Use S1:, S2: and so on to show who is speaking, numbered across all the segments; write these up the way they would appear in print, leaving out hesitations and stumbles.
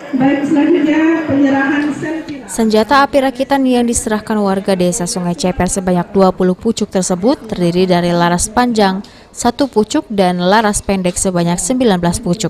S1: Baik, selanjutnya penyerahan
S2: senjata api rakitan yang diserahkan warga desa Sungai Ceper sebanyak 20 pucuk tersebut terdiri dari laras panjang 1 pucuk dan laras pendek sebanyak 19 pucuk.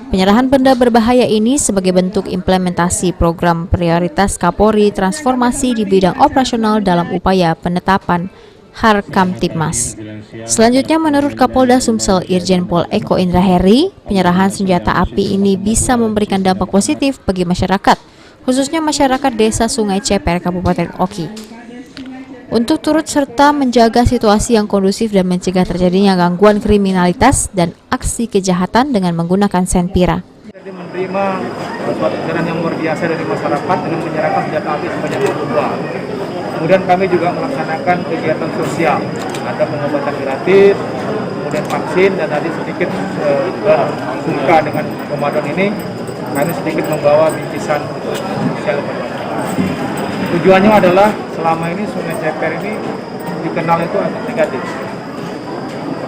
S2: Penyerahan benda berbahaya ini sebagai bentuk implementasi program prioritas Kapolri transformasi di bidang operasional dalam upaya penetapan Harkamtibmas. Selanjutnya, menurut Kapolda Sumsel Irjen Pol Eko Indra Heri, penyerahan senjata api ini bisa memberikan dampak positif bagi masyarakat, khususnya masyarakat Desa Sungai Ceper, Kabupaten Oki, untuk turut serta menjaga situasi yang kondusif dan mencegah terjadinya gangguan kriminalitas dan aksi kejahatan dengan menggunakan senpira.
S3: Jadi menerima suatu ajaran yang luar biasa dari masyarakat dengan menyerahkan senjata api sebanyak 2. Kemudian kami juga melaksanakan kegiatan sosial, ada pengobatan gratis, kemudian vaksin, dan tadi sedikit juga suka dengan Ramadan ini, kami sedikit membawa bingkisan sosial. Tujuannya adalah selama ini Sungai Ceper ini dikenal itu agak negatif.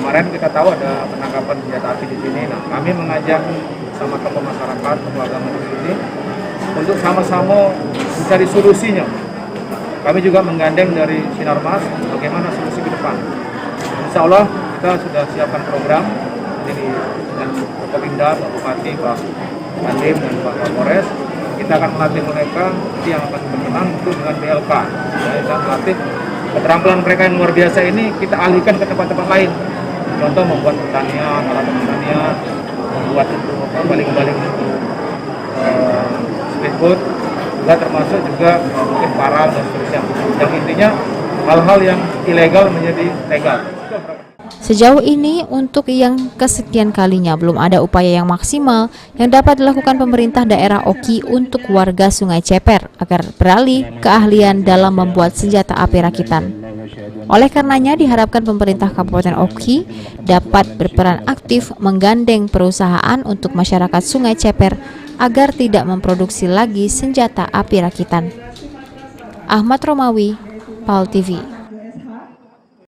S3: Kemarin kita tahu ada penangkapan senjata api di sini. Nah, kami mengajak sama tokoh masyarakat, tokoh agama di sini untuk sama-sama mencari solusinya. Kami juga menggandeng dari Sinarmas bagaimana solusi ke depan. Insya Allah kita sudah siapkan program jadi dengan Bapak Pindad, Pak Bupati, Pak Dandim, dan Pak Kapolres. Kita akan melatih mereka yang akan berkenan itu dengan BLK. Kita melatih keterampilan mereka yang luar biasa ini kita alihkan ke tempat-tempat lain. Contoh membuat pertanian, alat pertanian, membuat baling-baling untuk speedboat, juga termasuk juga mungkin parang dan seterusnya. Yang intinya hal-hal yang ilegal menjadi legal.
S2: Sejauh ini, untuk yang kesekian kalinya belum ada upaya yang maksimal yang dapat dilakukan pemerintah daerah Oki untuk warga Sungai Ceper agar beralih keahlian dalam membuat senjata api rakitan. Oleh karenanya, diharapkan pemerintah Kabupaten Oki dapat berperan aktif menggandeng perusahaan untuk masyarakat Sungai Ceper agar tidak memproduksi lagi senjata api rakitan. Ahmad Romawi, PAL TV.